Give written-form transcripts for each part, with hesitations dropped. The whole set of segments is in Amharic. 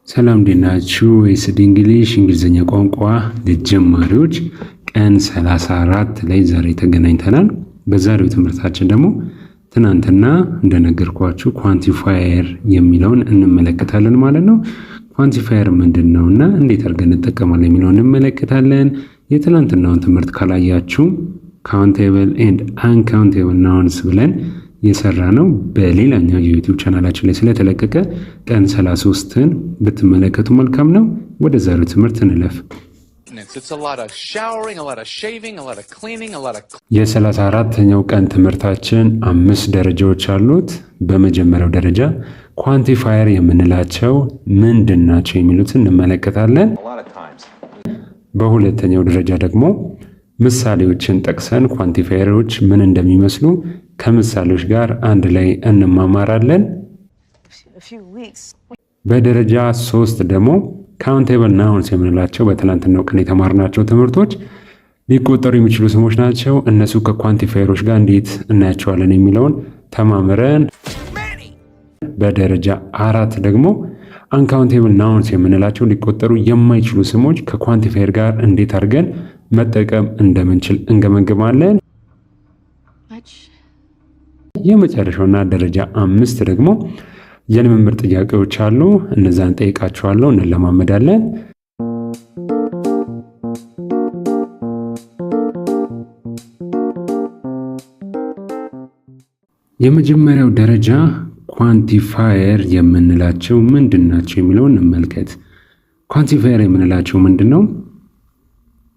ሰላም እንዴት ናችሁ? ኤስዲ እንግሊዝኛ ቋንቋ ለጀማሪዎች ቀን 34 ላይ ዛሬ ተገናኝተናል። በዛሬው ትምህርታችን ደግሞ ትናንትና እንደነገርኳችሁ ኳንቲፋየር የሚለውን እንመለከታለን ማለት ነው። ኳንቲፋየር ምንድነውና እንዴት አድርገን እንጠቀማለን የሚለውን እንመለከታለን። የትናንትናውን ትምህርት ካላያችሁ ካውንቴብል ኤንድ አንካውንቴብል ናውንስ ብለን የሰራ ነው በሌላኛው የዩቲዩብ ቻናላችን ላይ ስለተለቀቀ ቀን 33ን ብትመለከቱ መልካም ነው። ወደ ዛሬው ትምህርት እንለፍ። የ34ኛው ቀን ትምህርታችን 5 ደረጃዎች አሉት። በመጀመሪያው ደረጃ ኳንቲፋየር የምንላቸው ምንድን ናቸው የሚሉትን እንመለከታለን። በሁለተኛው ደረጃ ደግሞ ምሳሌዎችን ጠቅሰን ኳንቲፋየሮች ምን እንደሚመስሉ ከምሳሌዎች ጋር አንድ ላይ እንማማራለን። በደረጃ 3 ደግሞ ካውንቴብል ናውንስ የምንላቸው በትናንትናው ቀን የተማርናቸው ትምህርቶች ሊቆጠሩ የሚችሉ ስሞች ናቸው። እነሱ ከኳንቲፋየሮች ጋር እንዴት እናያቸዋለን የሚለውን ተማምረን በደረጃ 4 ደግሞ አንካውንቴብል ናውንስ የምንላቸው ሊቆጠሩ የማይችሉ ስሞች ከኳንቲፋየር ጋር እንዴት አድርገን መጠቀም እንደምንችል እንገመግማለን። የመጨረሻውና ደረጃ 5 ደግሞ የልምምድ ጥያቄዎች አሉ። እነዛን ጠይቃችኋለሁ፣ እንለማመዳለን። የመጀመሪያው ደረጃ ኳንቲፋየር የምንላቸው ምንድን ናቸው የሚለውን እንመልከት። ኳንቲፋየር የምንላቸው ምንድን ነው?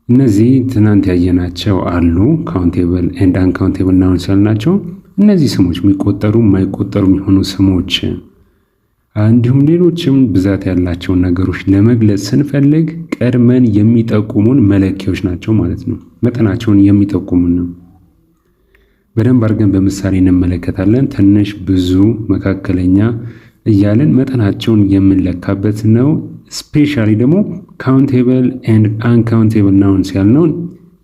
እነዚህ ትናንት ያየናቸው አሉ። ካውንቴብል ኤንድ አንካውንቴብል ናውንስ ያልናቸው እነዚህ ስሞች የሚቆጠሩ የማይቆጠሩ የሚሆኑ ስሞች እንዲሁም ሌሎችም ብዛት ያላቸውን ነገሮች ለመግለጽ ስንፈልግ ቀድመን የሚጠቁሙን መለኪያዎች ናቸው ማለት ነው። መጠናቸውን የሚጠቁሙን ነው። በደንብ አድርገን በምሳሌ እንመለከታለን። ትንሽ፣ ብዙ፣ መካከለኛ እያለን መጠናቸውን የምንለካበት ነው። ስፔሻሊ ደግሞ ካውንቴብል ኤንድ አንካውንቴብል ናውንስ ያልነውን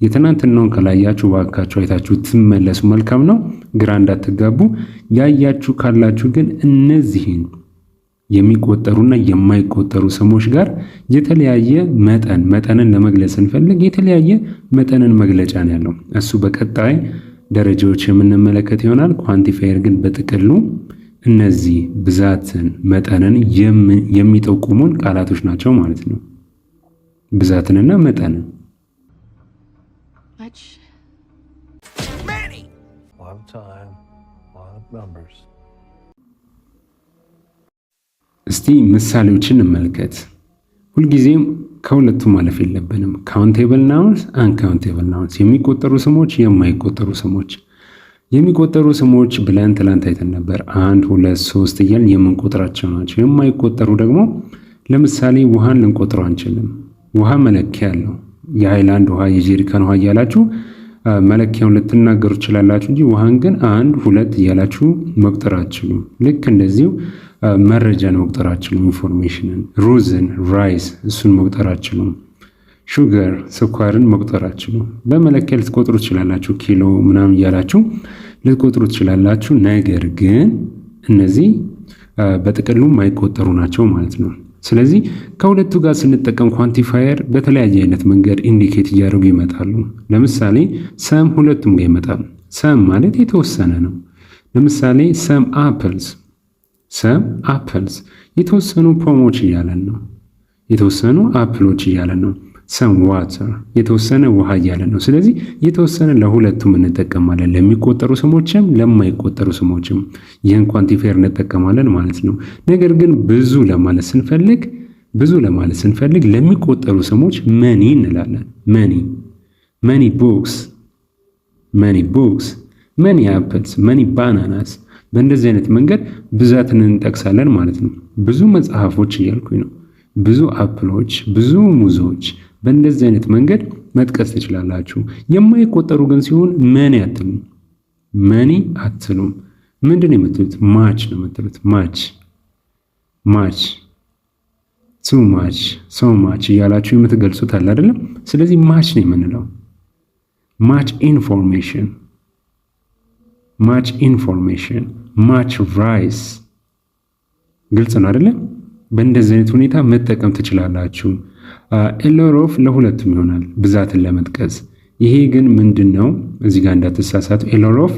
የትናንትናውን ከላያችሁ ባካችሁ አይታችሁ ትመለሱ መልካም ነው። ግራ እንዳትጋቡ። ያያችሁ ካላችሁ ግን እነዚህን የሚቆጠሩና የማይቆጠሩ ስሞች ጋር የተለያየ መጠንን ለመግለጽ ስንፈልግ የተለያየ መጠንን መግለጫ ነው ያለው። እሱ በቀጣይ ደረጃዎች የምንመለከት ይሆናል። ኳንቲፋየር ግን በጥቅሉ እነዚህ ብዛትን፣ መጠንን የሚጠቁሙን ቃላቶች ናቸው ማለት ነው። ብዛትንና መጠንን እስቲ ምሳሌዎችን እንመልከት። ሁልጊዜም ከሁለቱ ማለፍ የለብንም። ካውንቴብል ናውንስ፣ አንካውንቴብል ናውንስ፣ የሚቆጠሩ ስሞች፣ የማይቆጠሩ ስሞች። የሚቆጠሩ ስሞች ብለን ትላንት አይተን ነበር። 1 2 3 እያልን የምንቆጥራቸው ናቸው። የማይቆጠሩ ደግሞ ለምሳሌ ውሃን ልንቆጥረው አንችልም። ውሃ መለኪያ አለው። የሃይላንድ ውሃ፣ የጄሪካን ውሃ እያላችሁ መለኪያውን ልትናገሩ ትችላላችሁ እንጂ ውሃን ግን 1 2 እያላችሁ መቁጠር አትችሉም። ልክ እንደዚሁ መረጃን መቁጠር አትችሉም። ኢንፎርሜሽንን፣ ሩዝን፣ ራይስ እሱን መቁጠር አትችሉም። ሹገር፣ ስኳርን መቁጠር አትችሉም። በመለኪያ ልትቆጥሩ ትችላላችሁ። ኪሎ ምናምን እያላችሁ ልትቆጥሩ ትችላላችሁ። ነገር ግን እነዚህ በጥቅሉ የማይቆጠሩ ናቸው ማለት ነው። ስለዚህ ከሁለቱ ጋር ስንጠቀም ኳንቲፋየር በተለያየ አይነት መንገድ ኢንዲኬት እያደረጉ ይመጣሉ። ለምሳሌ ሰም ሁለቱም ጋር ይመጣል። ሰም ማለት የተወሰነ ነው። ለምሳሌ ሰም አፕልስ የተወሰኑ ፖሞች እያለን ነው። የተወሰኑ አፕሎች እያለን ነው። ሰም ዋተር የተወሰነ ውሃ እያለን ነው። ስለዚህ የተወሰነ ለሁለቱም እንጠቀማለን፣ ለሚቆጠሩ ስሞችም ለማይቆጠሩ ስሞችም ይህን ኳንቲፋየር እንጠቀማለን ማለት ነው። ነገር ግን ብዙ ለማለት ስንፈልግ ለሚቆጠሩ ስሞች መኒ እንላለን። መኒ ቡክስ፣ መኒ አፕልስ፣ መኒ ባናናስ። በእንደዚህ አይነት መንገድ ብዛትን እንጠቅሳለን ማለት ነው። ብዙ መጽሐፎች እያልኩኝ ነው። ብዙ አፕሎች፣ ብዙ ሙዞች። በእንደዚህ አይነት መንገድ መጥቀስ ትችላላችሁ። የማይቆጠሩ ግን ሲሆን መኒ አትሉም። ምንድን ነው የምትሉት? ማች ነው የምትሉት። ማች ቱ ማች፣ ሶ ማች እያላችሁ የምትገልጹት አለ አይደለም? ስለዚህ ማች ነው የምንለው። ማች ኢንፎርሜሽን፣ ማች ራይስ። ግልጽ ነው አይደለም? በእንደዚህ አይነት ሁኔታ መጠቀም ትችላላችሁ። ኤሎሮፍ ለሁለቱም ይሆናል ብዛትን ለመጥቀስ። ይሄ ግን ምንድን ነው? እዚህ ጋር እንዳትሳሳቱ። ኤሎሮፍ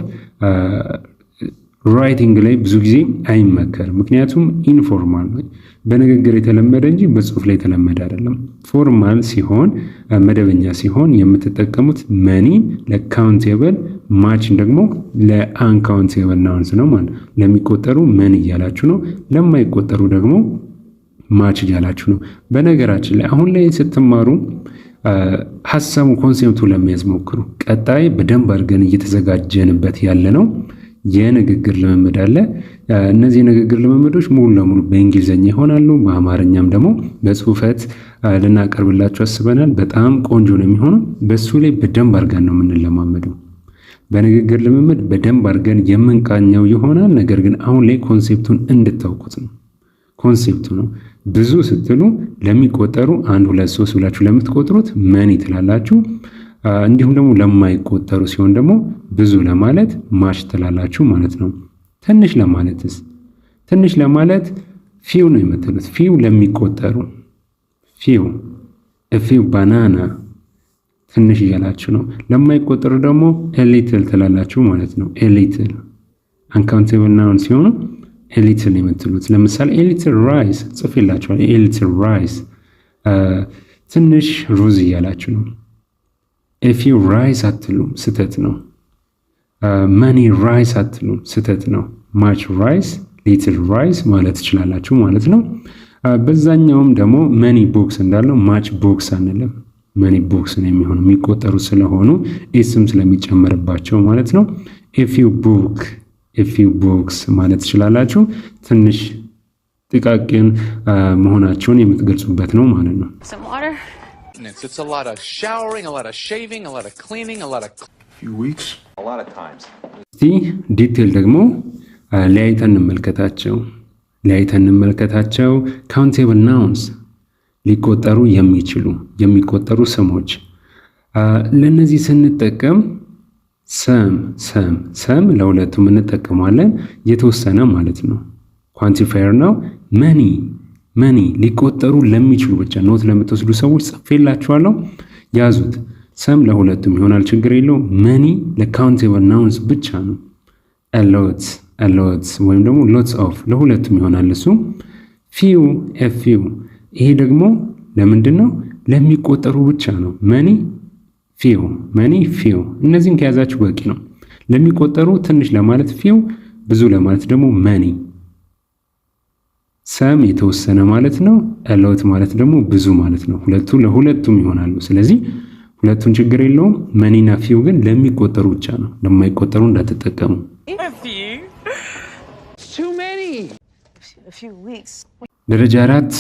ራይቲንግ ላይ ብዙ ጊዜ አይመከርም። ምክንያቱም ኢንፎርማል ነው፣ በንግግር የተለመደ እንጂ በጽሁፍ ላይ የተለመደ አይደለም። ፎርማል ሲሆን መደበኛ ሲሆን የምትጠቀሙት መኒ ለካውንቴብል፣ ማችን ደግሞ ለአንካውንቴብል ናውንስ ነው ማለት። ለሚቆጠሩ መኒ እያላችሁ ነው፣ ለማይቆጠሩ ደግሞ ማች እያላችሁ ነው። በነገራችን ላይ አሁን ላይ ስትማሩ ሀሳቡ ኮንሴፕቱ ለመያዝ ሞክሩ። ቀጣይ በደንብ አድርገን እየተዘጋጀንበት ያለ ነው የንግግር ልምምድ አለ። እነዚህ የንግግር ልምምዶች ሙሉ ለሙሉ በእንግሊዝኛ ይሆናሉ። በአማርኛም ደግሞ በጽሁፈት ልናቀርብላችሁ አስበናል። በጣም ቆንጆ ነው የሚሆነው። በሱ ላይ በደንብ አድርገን ነው የምንለማመደው። በንግግር ልምምድ በደንብ አድርገን የምንቃኘው ይሆናል። ነገር ግን አሁን ላይ ኮንሴፕቱን እንድታውቁት ነው። ኮንሴፕቱ ነው። ብዙ ስትሉ ለሚቆጠሩ 1 2 3 ብላችሁ ለምትቆጥሩት መኒ ትላላችሁ። እንዲሁም ደግሞ ለማይቆጠሩ ሲሆን ደግሞ ብዙ ለማለት ማች ትላላችሁ ማለት ነው። ትንሽ ለማለትስ? ትንሽ ለማለት ፊው ነው የምትሉት። ፊው ለሚቆጠሩ ፊው ፊው ባናና ትንሽ እያላችሁ ነው። ለማይቆጠሩ ደግሞ ኤሊትል ትላላችሁ ማለት ነው። ኤሊትል አንካውንቴብል ናውን ሲሆኑ ኤሊትል የምትሉት። ለምሳሌ ኤሊትል ራይስ ጽፌላችኋል። ኤሊትል ራይስ ትንሽ ሩዝ እያላችሁ ነው። ኤፊው ራይስ አትሉም፣ ስተት ነው። መኒ ራይስ አትሉም፣ ስተት ነው። ማች ራይስ፣ ሊትል ራይስ ማለት ትችላላችሁ ማለት ነው። በዛኛውም ደግሞ መኒ ቦክስ እንዳለው ማች ቦክስ አንልም። መኒ ቦክስ ነው የሚሆነው የሚቆጠሩ ስለሆኑ ኤስም ስለሚጨመርባቸው ማለት ነው። ኤፊው ቡክ፣ ኤፊው ቦክስ ማለት ትችላላችሁ። ትንሽ ጥቃቅን መሆናቸውን የምትገልጹበት ነው ማለት ነው። It's a lot of showering, a lot of shaving, a lot of cleaning, a lot of few weeks, a lot of times. እስቲ ዲቴል ደግሞ ለያይተን እንመልከታቸው። ካውንቴብል ናውንስ ሊቆጠሩ የሚችሉ የሚቆጠሩ ስሞች። ለነዚህ ስንጠቀም ሰም ለሁለቱም እንጠቀማለን። የተወሰነ ማለት ነው። ኳንቲፋየር ነው። መኒ ሊቆጠሩ ለሚችሉ ብቻ ኖት ለምትወስዱ ሰዎች ጽፌላችኋለሁ፣ ያዙት። ሰም ለሁለቱም ይሆናል፣ ችግር የለው። መኒ ለካውንቴብል ናውንስ ብቻ ነው። ሎትስ ወይም ደግሞ ሎትስ ኦፍ ለሁለቱም ይሆናል እሱ። ፊው ኤፊው ይሄ ደግሞ ለምንድን ነው? ለሚቆጠሩ ብቻ ነው። መኒ ፊው እነዚህን ከያዛችሁ በቂ ነው። ለሚቆጠሩ ትንሽ ለማለት ፊው፣ ብዙ ለማለት ደግሞ መኒ። ሰም የተወሰነ ማለት ነው። ሎት ማለት ደግሞ ብዙ ማለት ነው። ሁለቱ ለሁለቱም ይሆናሉ። ስለዚህ ሁለቱን ችግር የለውም። መኒና ፊው ግን ለሚቆጠሩ ብቻ ነው። ለማይቆጠሩ እንዳትጠቀሙ። ደረጃ 4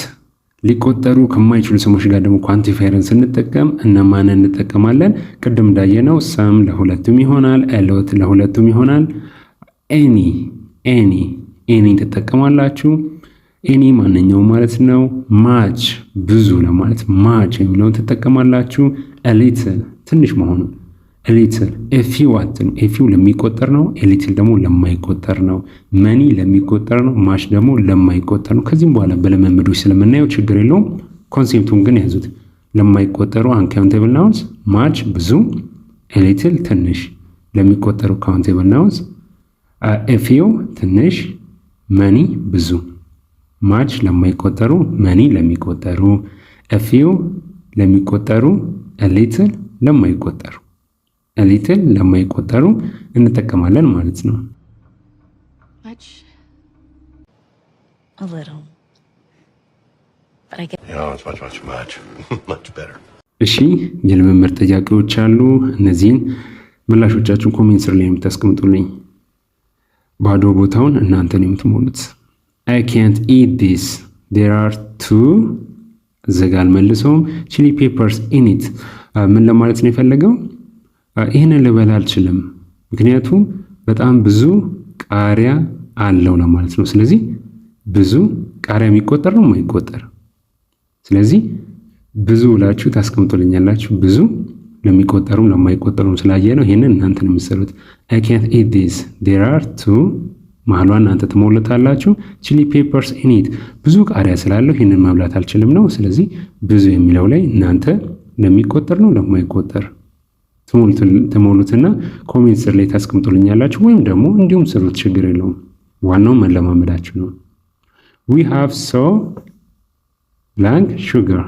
ሊቆጠሩ ከማይችሉ ስሞች ጋር ደግሞ ኳንቲፋየርን ስንጠቀም እነማንን እንጠቀማለን? ቅድም እንዳየነው ሰም ለሁለቱም ይሆናል። ሎት ለሁለቱም ይሆናል። ኤኒ ትጠቀማላችሁ። ኤኒ ማንኛውም ማለት ነው። ማች ብዙ ለማለት ማች የሚለውን ትጠቀማላችሁ። ኤሊትል ትንሽ መሆኑን ኤሊትል። ኤፊው አትሉ። ኤፊው ለሚቆጠር ነው። ኤሊትል ደግሞ ለማይቆጠር ነው። መኒ ለሚቆጠር ነው። ማች ደግሞ ለማይቆጠር ነው። ከዚህም በኋላ በልምምዶች ስለምናየው ችግር የለውም። ኮንሴፕቱን ግን ያዙት። ለማይቆጠሩ አንካውንቴብል ናውንስ ማች ብዙ፣ ኤሊትል ትንሽ። ለሚቆጠሩ ካውንቴብል ናውንስ ኤፊው ትንሽ፣ መኒ ብዙ። ማች ለማይቆጠሩ፣ መኒ ለሚቆጠሩ፣ ኤፊው ለሚቆጠሩ፣ ኤሊትል ለማይቆጠሩ እንጠቀማለን ማለት ነው። እሺ የልምምድ ጥያቄዎች አሉ። እነዚህን ምላሾቻችሁን ኮሜንት ስር ላይ የምታስቀምጡልኝ፣ ባዶ ቦታውን እናንተን የምትሞሉት። I can't eat this. There are 2 ዘጋል መልሰውም chili peppers in it። ምን ለማለት ነው የፈለገው? ይህንን ልበላ አልችልም ምክንያቱም በጣም ብዙ ቃሪያ አለው ለማለት ነው። ስለዚህ ብዙ ቃሪያ የሚቆጠር ነው የማይቆጠር? ስለዚህ ብዙ ብላችሁ ታስቀምጡልኛላችሁ። ብዙ ለሚቆጠሩም ለማይቆጠሩም ስላየ ነው። ይሄንን እናንተን የምትሰሩት። I can't eat this. There are 2 መሀሏን እናንተ ትሞሉታላችሁ። ቺሊ ፔፐርስ ኢን ኢት ብዙ ቃሪያ ስላለው ይህንን መብላት አልችልም ነው። ስለዚህ ብዙ የሚለው ላይ እናንተ ለሚቆጠር ነው ለማይቆጠር ትሞሉትና ኮሜንት ስር ላይ ታስቀምጡልኛላችሁ፣ ወይም ደግሞ እንዲሁም ስሩት፣ ችግር የለውም። ዋናው መለማመዳችሁ ነው። we have so blank sugar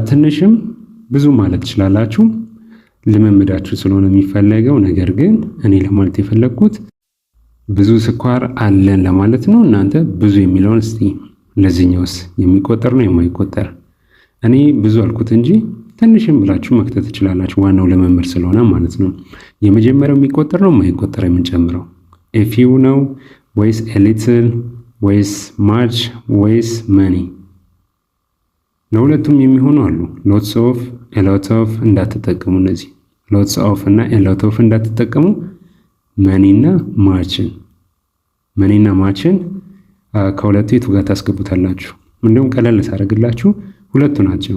ትንሽም ብዙ ማለት ትችላላችሁ፣ ልምምዳችሁ ስለሆነ የሚፈለገው። ነገር ግን እኔ ለማለት የፈለግኩት ብዙ ስኳር አለን ለማለት ነው። እናንተ ብዙ የሚለውን እስቲ ለዚህኛውስ የሚቆጠር ነው የማይቆጠር? እኔ ብዙ አልኩት እንጂ ትንሽም ብላችሁ መክተት ትችላላችሁ። ዋናው ልምምድ ስለሆነ ማለት ነው። የመጀመሪያው የሚቆጠር ነው የማይቆጠር የምንጨምረው? a few ነው ወይስ a little ወይስ much ወይስ many? ለሁለቱም የሚሆኑ አሉ። lots of a lot of እንዳትጠቀሙ። እነዚህ lots of እና a lot of እንዳትጠቀሙ። many እና muchን ከሁለቱ የቱ ጋር ታስገቡታላችሁ? እንደውም ቀለል ሳደርግላችሁ ሁለቱ ናቸው።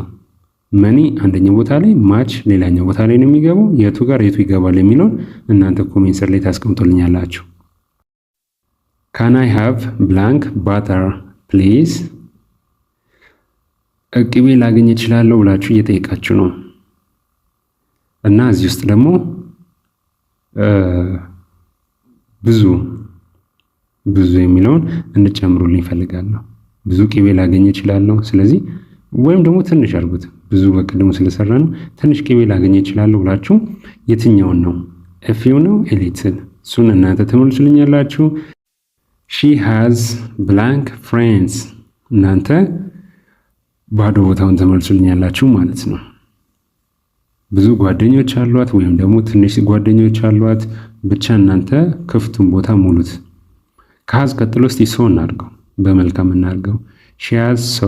መኒ አንደኛው ቦታ ላይ፣ ማች ሌላኛው ቦታ ላይ ነው የሚገባው። የቱ ጋር የቱ ይገባል የሚለውን እናንተ ኮሜንት ስር ላይ ታስቀምጡልኛላችሁ። ካን አይ ሃቭ ብላንክ ባተር ፕሊዝ? ቅቤ ላገኝ እችላለሁ ብላችሁ እየጠየቃችሁ ነው። እና እዚህ ውስጥ ደግሞ ብዙ የሚለውን እንጨምሩልኝ እፈልጋለሁ። ብዙ ቅቤ ላገኝ እችላለሁ። ስለዚህ ወይም ደግሞ ትንሽ አድርጉት። ብዙ በቅድሙ ስለሰራ ነው። ትንሽ ቅቤ ላገኝ እችላለሁ ብላችሁ የትኛውን ነው? ኤፊው ነው ኤሊትል? እሱን እናንተ ትመልሱልኛላችሁ። ሺ ሃዝ ብላንክ ፍሬንድስ። እናንተ ባዶ ቦታውን ትመልሱልኛላችሁ ማለት ነው። ብዙ ጓደኞች አሏት ወይም ደግሞ ትንሽ ጓደኞች አሏት። ብቻ እናንተ ክፍቱን ቦታ ሙሉት። ከሀዝ ቀጥሎ እስቲ ሶ እናድርገው፣ በመልካም እናድርገው። ሺ ሃዝ ሶ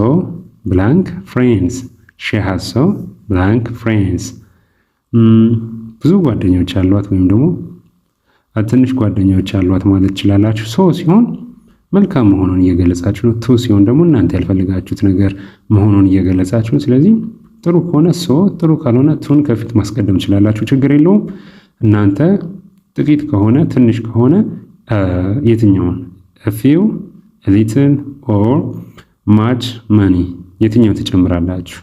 ብላንክ ፍሬንድስ። ሺ ሃዝ ሶ ብላንክ ፍሬንድስ። ብዙ ጓደኞች አሏት ወይም ደግሞ ትንሽ ጓደኞች አሏት ማለት ትችላላችሁ። ሶ ሲሆን መልካም መሆኑን እየገለጻችሁ ነው። ቱ ሲሆን ደግሞ እናንተ ያልፈልጋችሁት ነገር መሆኑን እየገለጻችሁ ነው። ስለዚህ ጥሩ ከሆነ ሶ፣ ጥሩ ካልሆነ ቱን ከፊት ማስቀደም ትችላላችሁ። ችግር የለውም። እናንተ ጥቂት ከሆነ ትንሽ ከሆነ የትኛውን ፊው ሊትል ኦር ማች መኒ የትኛው ትጨምራላችሁ?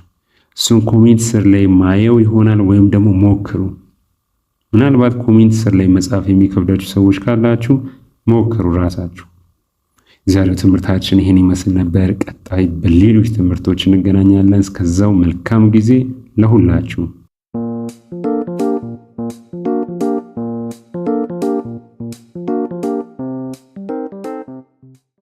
እሱን ኮሜንት ስር ላይ ማየው ይሆናል፣ ወይም ደግሞ ሞክሩ። ምናልባት ኮሜንት ስር ላይ መጻፍ የሚከብዳችሁ ሰዎች ካላችሁ ሞክሩ ራሳችሁ። የዛሬው ትምህርታችን ይህን ይመስል ነበር። ቀጣይ በሌሎች ትምህርቶች እንገናኛለን። እስከዛው መልካም ጊዜ ለሁላችሁ።